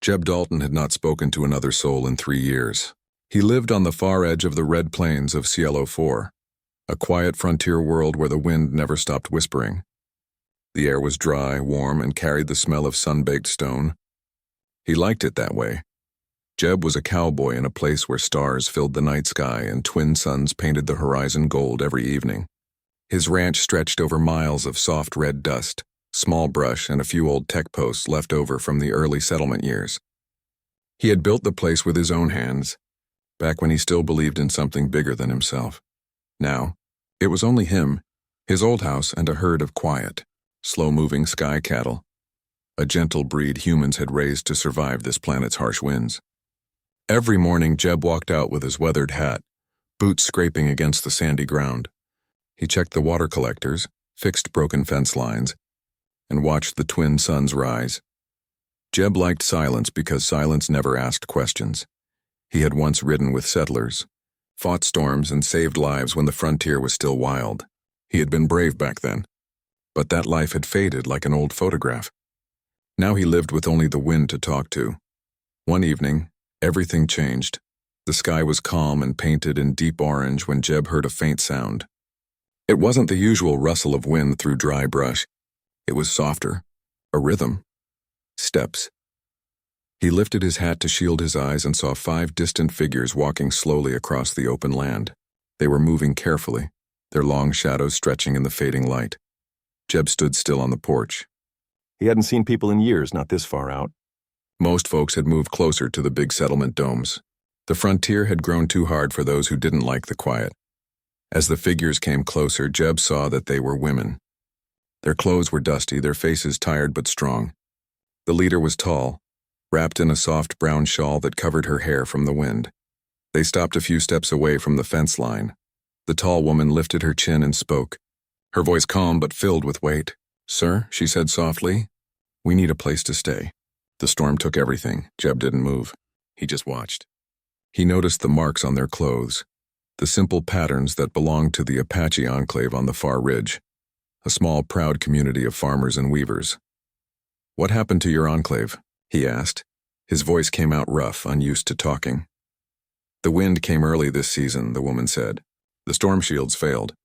Jeb Dalton had not spoken to another soul in 3 years. He lived on the far edge of the red plains of Cielo 4, a quiet frontier world where the wind never stopped whispering. The air was dry, warm, and carried the smell of sun-baked stone. He liked it that way. Jeb was a cowboy in a place where stars filled the night sky and twin suns painted the horizon gold every evening. His ranch stretched over miles of soft red dust, small brush, and a few old tech posts left over from the early settlement years. He had built the place with his own hands, back when he still believed in something bigger than himself. Now, it was only him, his old house, and a herd of quiet, slow-moving sky cattle, a gentle breed humans had raised to survive this planet's harsh winds. Every morning, Jeb walked out with his weathered hat, boots scraping against the sandy ground. He checked the water collectors, fixed broken fence lines, and watched the twin suns rise. Jeb liked silence because silence never asked questions. He had once ridden with settlers, fought storms, and saved lives when the frontier was still wild. He had been brave back then, but that life had faded like an old photograph. Now he lived with only the wind to talk to. One evening, everything changed. The sky was calm and painted in deep orange when Jeb heard a faint sound. It wasn't the usual rustle of wind through dry brush. It was softer, a rhythm, steps. He lifted his hat to shield his eyes and saw 5 distant figures walking slowly across the open land. They were moving carefully, their long shadows stretching in the fading light. Jeb stood still on the porch. He hadn't seen people in years, not this far out. Most folks had moved closer to the big settlement domes. The frontier had grown too hard for those who didn't like the quiet. As the figures came closer, Jeb saw that they were women. Their clothes were dusty, their faces tired but strong. The leader was tall, wrapped in a soft brown shawl that covered her hair from the wind. They stopped a few steps away from the fence line. The tall woman lifted her chin and spoke, her voice calm but filled with weight. "Sir," she said softly, "we need a place to stay." The storm took everything. Jeb didn't move. He just watched. He noticed the marks on their clothes, the simple patterns that belonged to the Apache enclave on the far ridge, a small, proud community of farmers and weavers. "What happened to your enclave?" he asked. His voice came out rough, unused to talking. "The wind came early this season," the woman said. "The storm shields failed.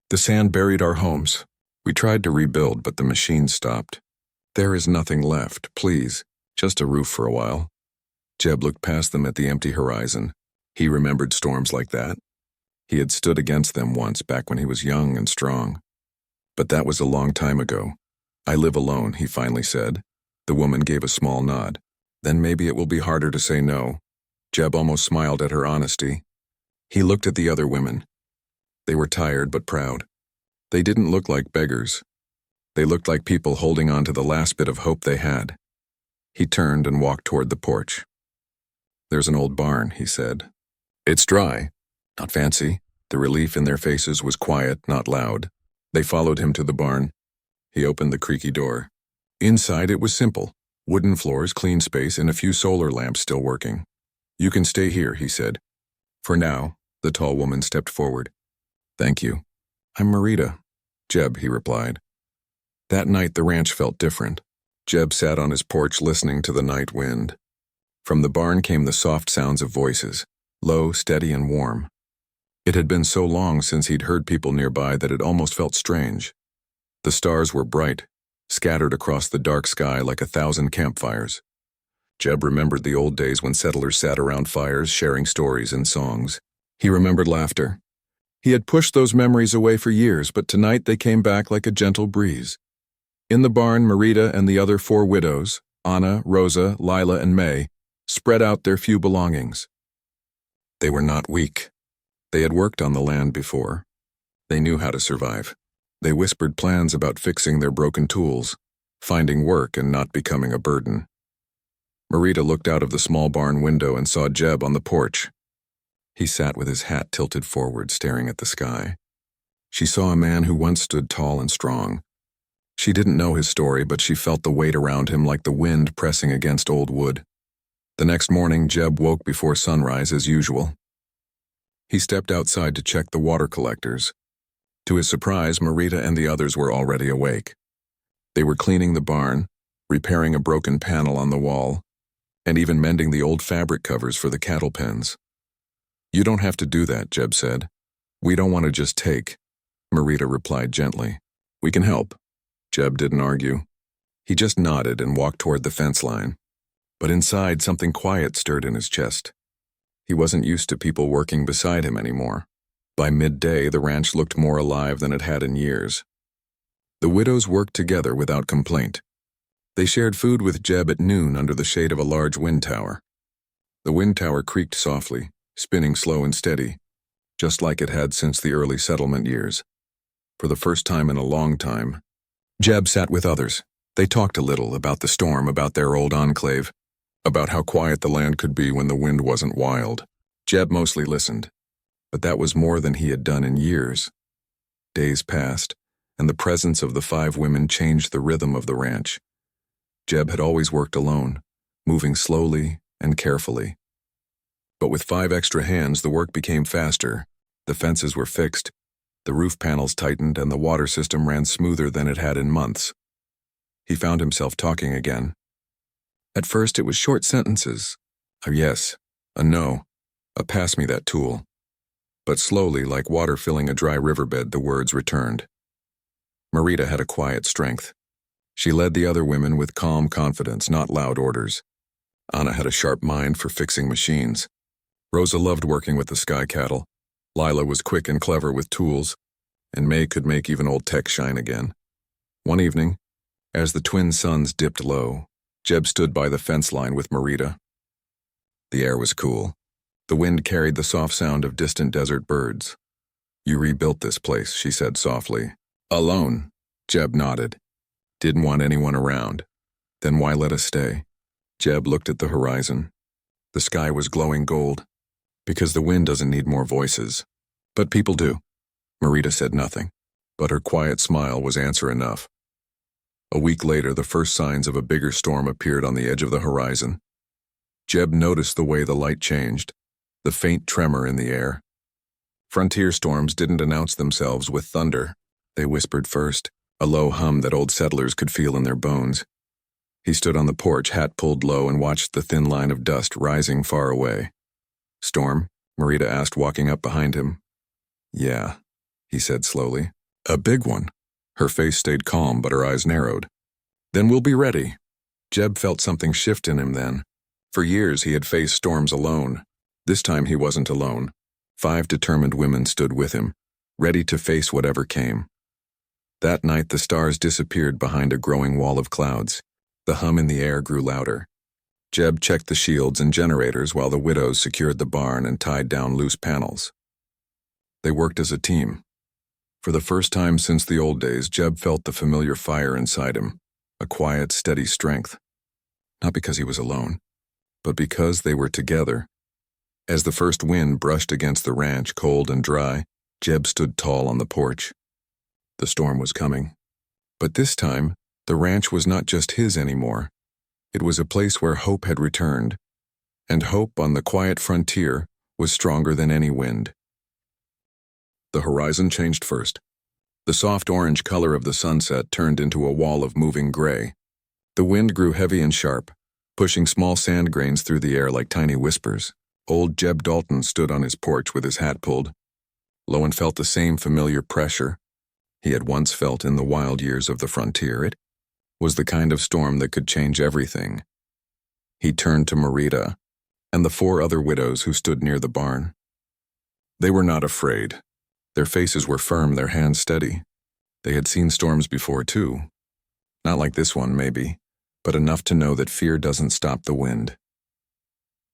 The sand buried our homes. We tried to rebuild, but the machines stopped. There is nothing left, please, just a roof for a while." Jeb looked past them at the empty horizon. He remembered storms like that. He had stood against them once back when he was young and strong. But that was a long time ago. "I live alone," he finally said. The woman gave a small nod. "Then maybe it will be harder to say no." Jeb almost smiled at her honesty. He looked at the other women. They were tired but proud. They didn't look like beggars. They looked like people holding on to the last bit of hope they had. He turned and walked toward the porch. "There's an old barn," he said. "It's dry, not fancy." The relief in their faces was quiet, not loud. They followed him to the barn. He opened the creaky door. Inside it was simple. Wooden floors, clean space, and a few solar lamps still working. "You can stay here," he said. "For now." The tall woman stepped forward. "Thank you. I'm Marita." "Jeb," he replied. That night the ranch felt different. Jeb sat on his porch listening to the night wind. From the barn came the soft sounds of voices, low, steady, and warm. It had been so long since he'd heard people nearby that it almost felt strange. The stars were bright, scattered across the dark sky like 1,000 campfires. Jeb remembered the old days when settlers sat around fires sharing stories and songs. He remembered laughter. He had pushed those memories away for years, but tonight they came back like a gentle breeze. In the barn, Marita and the other 4 widows, Anna, Rosa, Lila, and May, spread out their few belongings. They were not weak. They had worked on the land before. They knew how to survive. They whispered plans about fixing their broken tools, finding work and not becoming a burden. Marita looked out of the small barn window and saw Jeb on the porch. He sat with his hat tilted forward, staring at the sky. She saw a man who once stood tall and strong. She didn't know his story, but she felt the weight around him like the wind pressing against old wood. The next morning, Jeb woke before sunrise as usual. He stepped outside to check the water collectors. To his surprise, Marita and the others were already awake. They were cleaning the barn, repairing a broken panel on the wall, and even mending the old fabric covers for the cattle pens. "You don't have to do that," Jeb said. "We don't want to just take," Marita replied gently. "We can help." Jeb didn't argue. He just nodded and walked toward the fence line. But inside, something quiet stirred in his chest. He wasn't used to people working beside him anymore. By midday, the ranch looked more alive than it had in years. The widows worked together without complaint. They shared food with Jeb at noon under the shade of a large wind tower. The wind tower creaked softly, spinning slow and steady, just like it had since the early settlement years. For the first time in a long time, Jeb sat with others. They talked a little about the storm, about their old enclave, about how quiet the land could be when the wind wasn't wild. Jeb mostly listened, but that was more than he had done in years. Days passed, and the presence of the 5 women changed the rhythm of the ranch. Jeb had always worked alone, moving slowly and carefully. But with 5 extra hands, the work became faster. The fences were fixed, the roof panels tightened, and the water system ran smoother than it had in months. He found himself talking again. At first, it was short sentences. A yes, a no, a pass me that tool. But slowly, like water filling a dry riverbed, the words returned. Marita had a quiet strength. She led the other women with calm confidence, not loud orders. Anna had a sharp mind for fixing machines. Rosa loved working with the sky cattle. Lila was quick and clever with tools, and May could make even old tech shine again. One evening, as the twin suns dipped low, Jeb stood by the fence line with Marita. The air was cool. The wind carried the soft sound of distant desert birds. "You rebuilt this place," she said softly. "Alone," Jeb nodded. "Didn't want anyone around. Then why let us stay?" Jeb looked at the horizon. The sky was glowing gold. "Because the wind doesn't need more voices. But people do." Marita said nothing, but her quiet smile was answer enough. A week later, the first signs of a bigger storm appeared on the edge of the horizon. Jeb noticed the way the light changed, the faint tremor in the air. Frontier storms didn't announce themselves with thunder. They whispered first, a low hum that old settlers could feel in their bones. He stood on the porch, hat pulled low, and watched the thin line of dust rising far away. "Storm?" Marita asked, walking up behind him. "Yeah," he said slowly. "A big one." Her face stayed calm, but her eyes narrowed. "Then we'll be ready." Jeb felt something shift in him then. For years he had faced storms alone. This time he wasn't alone. 5 determined women stood with him, ready to face whatever came. That night the stars disappeared behind a growing wall of clouds. The hum in the air grew louder. Jeb checked the shields and generators while the widows secured the barn and tied down loose panels. They worked as a team. For the first time since the old days, Jeb felt the familiar fire inside him, a quiet, steady strength. Not because he was alone, but because they were together. As the first wind brushed against the ranch, cold and dry, Jeb stood tall on the porch. The storm was coming. But this time, the ranch was not just his anymore. It was a place where hope had returned, and hope on the quiet frontier was stronger than any wind. The horizon changed first. The soft orange color of the sunset turned into a wall of moving gray. The wind grew heavy and sharp, pushing small sand grains through the air like tiny whispers. Old Jeb Dalton stood on his porch with his hat pulled. Lowen felt the same familiar pressure he had once felt in the wild years of the frontier. It was the kind of storm that could change everything. He turned to Marita and the 4 other widows who stood near the barn. They were not afraid. Their faces were firm, their hands steady. They had seen storms before, too. Not like this one, maybe, but enough to know that fear doesn't stop the wind.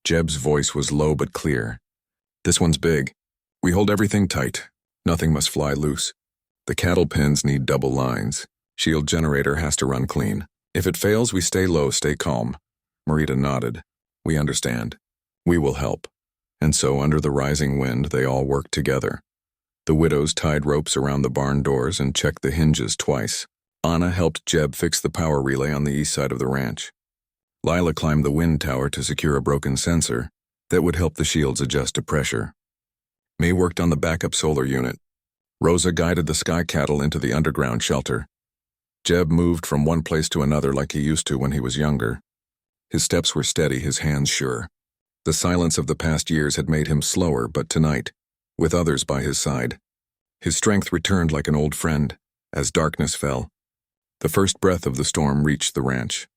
Jeb's voice was low but clear. "This one's big. We hold everything tight. Nothing must fly loose. The cattle pens need double lines. Shield generator has to run clean. If it fails, we stay low, stay calm." Marita nodded. "We understand. We will help." And so, under the rising wind, they all worked together. The widows tied ropes around the barn doors and checked the hinges twice. Anna helped Jeb fix the power relay on the east side of the ranch. Lila climbed the wind tower to secure a broken sensor that would help the shields adjust to pressure. May worked on the backup solar unit. Rosa guided the sky cattle into the underground shelter. Jeb moved from one place to another like he used to when he was younger. His steps were steady, his hands sure. The silence of the past years had made him slower, but tonight, with others by his side, his strength returned like an old friend. As darkness fell, the first breath of the storm reached the ranch.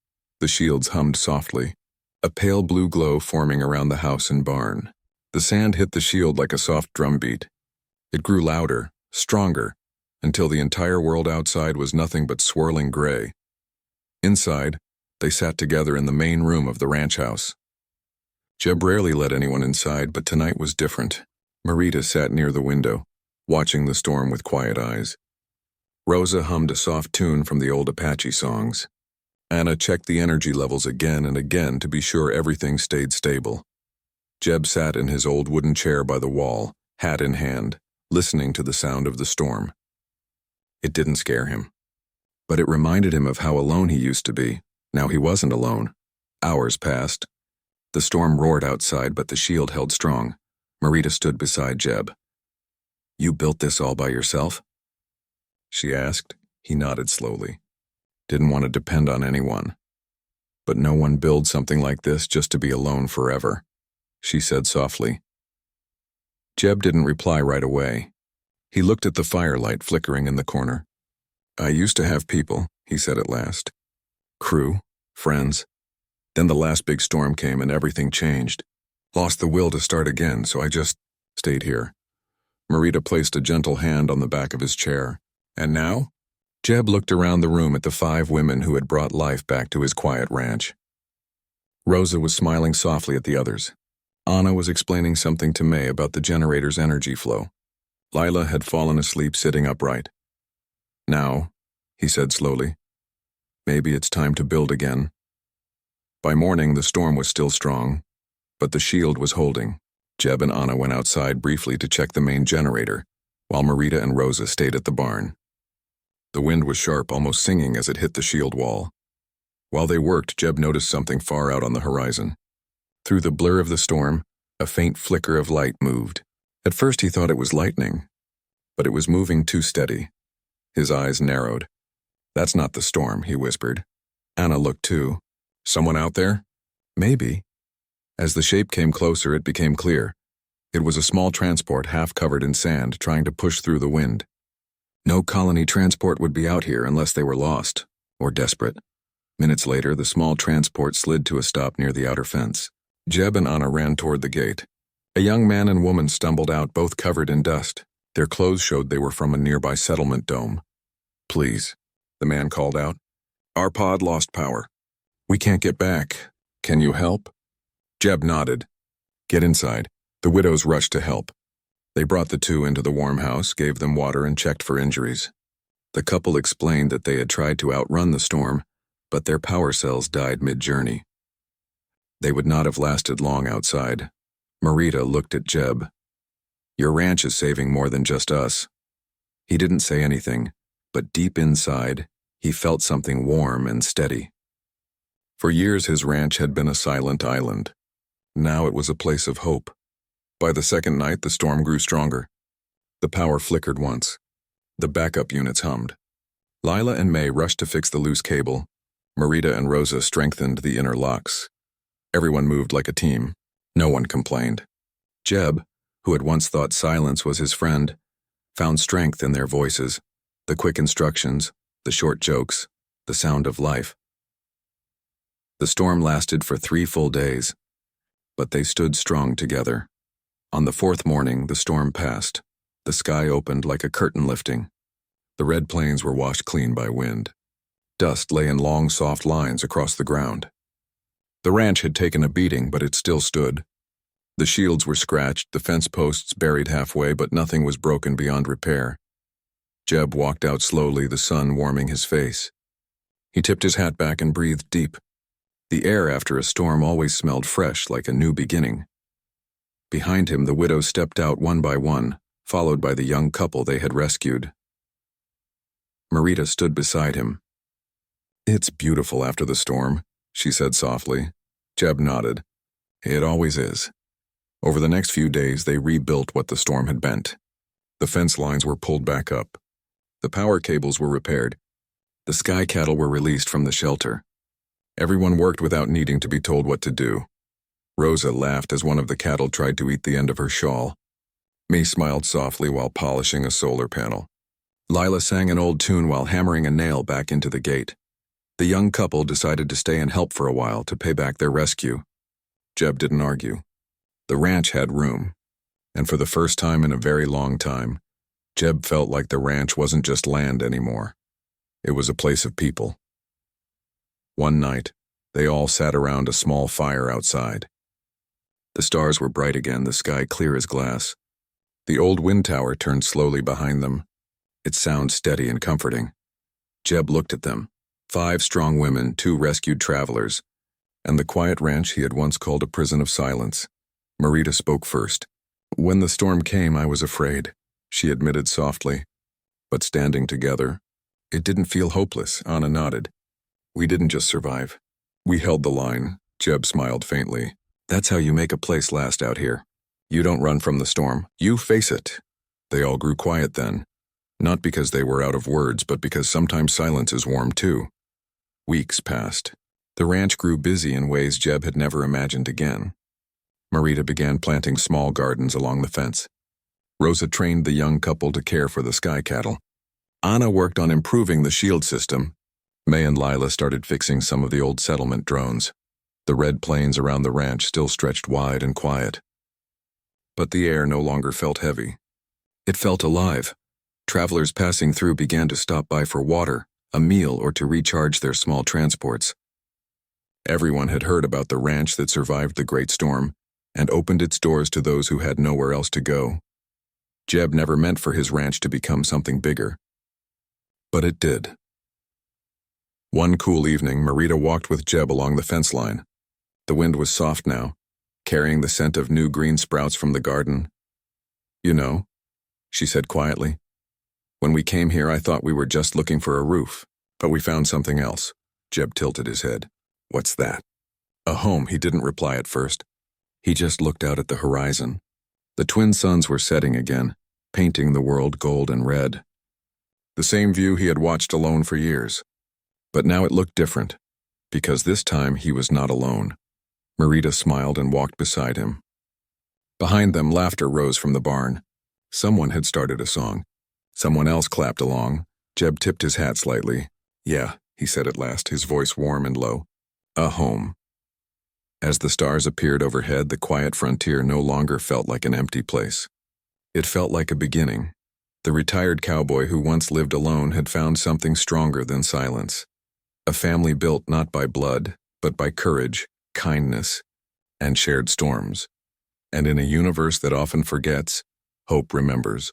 The shields hummed softly, a pale blue glow forming around the house and barn. The sand hit the shield like a soft drumbeat. It grew louder, stronger, until the entire world outside was nothing but swirling gray. Inside, they sat together in the main room of the ranch house. Jeb rarely let anyone inside, but tonight was different. Marita sat near the window, watching the storm with quiet eyes. Rosa hummed a soft tune from the old Apache songs. Anna checked the energy levels again and again to be sure everything stayed stable. Jeb sat in his old wooden chair by the wall, hat in hand, listening to the sound of the storm. It didn't scare him, but it reminded him of how alone he used to be. Now he wasn't alone. Hours passed. The storm roared outside, but the shield held strong. Marita stood beside Jeb. "You built this all by yourself?" she asked. He nodded slowly. Didn't want to depend on anyone. "But no one builds something like this just to be alone forever," she said softly. Jeb didn't reply right away. He looked at the firelight flickering in the corner. "I used to have people," he said at last. "Crew, friends. Then the last big storm came and everything changed. Lost the will to start again, so I just stayed here." Marita placed a gentle hand on the back of his chair. "And now?" Jeb looked around the room at the 5 women who had brought life back to his quiet ranch. Rosa was smiling softly at the others. Anna was explaining something to May about the generator's energy flow. Lila had fallen asleep sitting upright. "Now," he said slowly, "maybe it's time to build again." By morning, the storm was still strong, but the shield was holding. Jeb and Anna went outside briefly to check the main generator, while Marita and Rosa stayed at the barn. The wind was sharp, almost singing as it hit the shield wall. While they worked, Jeb noticed something far out on the horizon. Through the blur of the storm, a faint flicker of light moved. At first he thought it was lightning, but it was moving too steady. His eyes narrowed. "That's not the storm," he whispered. Anna looked too. "Someone out there?" "Maybe." As the shape came closer, it became clear. It was a small transport half covered in sand, trying to push through the wind. No colony transport would be out here unless they were lost, or desperate. Minutes later, the small transport slid to a stop near the outer fence. Jeb and Anna ran toward the gate. A young man and woman stumbled out, both covered in dust. Their clothes showed they were from a nearby settlement dome. "Please," the man called out. "Our pod lost power. We can't get back. Can you help?" Jeb nodded. "Get inside." The widows rushed to help. They brought the 2 into the warm house, gave them water, and checked for injuries. The couple explained that they had tried to outrun the storm, but their power cells died mid-journey. They would not have lasted long outside. Marita looked at Jeb. "Your ranch is saving more than just us." He didn't say anything, but deep inside, he felt something warm and steady. For years his ranch had been a silent island. Now it was a place of hope. By the second night, the storm grew stronger. The power flickered once. The backup units hummed. Lila and May rushed to fix the loose cable. Marita and Rosa strengthened the inner locks. Everyone moved like a team. No one complained. Jeb, who had once thought silence was his friend, found strength in their voices, the quick instructions, the short jokes, the sound of life. The storm lasted for 3 full days, but they stood strong together. On the 4th morning, the storm passed. The sky opened like a curtain lifting. The red plains were washed clean by wind. Dust lay in long, soft lines across the ground. The ranch had taken a beating, but it still stood. The shields were scratched, the fence posts buried halfway, but nothing was broken beyond repair. Jeb walked out slowly, the sun warming his face. He tipped his hat back and breathed deep. The air after a storm always smelled fresh, like a new beginning. Behind him, the widows stepped out one by one, followed by the young couple they had rescued. Marita stood beside him. "It's beautiful after the storm," she said softly. Jeb nodded. "It always is." Over the next few days, they rebuilt what the storm had bent. The fence lines were pulled back up. The power cables were repaired. The sky cattle were released from the shelter. Everyone worked without needing to be told what to do. Rosa laughed as one of the cattle tried to eat the end of her shawl. May smiled softly while polishing a solar panel. Lila sang an old tune while hammering a nail back into the gate. The young couple decided to stay and help for a while to pay back their rescue. Jeb didn't argue. The ranch had room, and for the first time in a very long time, Jeb felt like the ranch wasn't just land anymore. It was a place of people. One night, they all sat around a small fire outside. The stars were bright again, the sky clear as glass. The old wind tower turned slowly behind them, its sound steady and comforting. Jeb looked at them, 5 strong women, 2 rescued travelers, and the quiet ranch he had once called a prison of silence. Marita spoke first. "When the storm came, I was afraid," she admitted softly. But standing together, it didn't feel hopeless. Anna nodded. "We didn't just survive. We held the line." Jeb smiled faintly. "That's how you make a place last out here. You don't run from the storm. You face it." They all grew quiet then, not because they were out of words, but because sometimes silence is warm too. Weeks passed. The ranch grew busy in ways Jeb had never imagined again. Marita began planting small gardens along the fence. Rosa trained the young couple to care for the sky cattle. Anna worked on improving the shield system. May and Lila started fixing some of the old settlement drones. The red plains around the ranch still stretched wide and quiet. But the air no longer felt heavy. It felt alive. Travelers passing through began to stop by for water, a meal, or to recharge their small transports. Everyone had heard about the ranch that survived the great storm and opened its doors to those who had nowhere else to go. Jeb never meant for his ranch to become something bigger. But it did. One cool evening, Marita walked with Jeb along the fence line. The wind was soft now, carrying the scent of new green sprouts from the garden. "You know," she said quietly, "when we came here I thought we were just looking for a roof, but we found something else." Jeb tilted his head. "What's that?" "A home." He didn't reply at first. He just looked out at the horizon. The twin suns were setting again, painting the world gold and red. The same view he had watched alone for years. But now it looked different, because this time he was not alone. Marita smiled and walked beside him. Behind them, laughter rose from the barn. Someone had started a song. Someone else clapped along. Jeb tipped his hat slightly. "Yeah," he said at last, his voice warm and low. "A home." As the stars appeared overhead, the quiet frontier no longer felt like an empty place. It felt like a beginning. The retired cowboy who once lived alone had found something stronger than silence. A family built not by blood, but by courage, kindness, and shared storms. And in a universe that often forgets, hope remembers.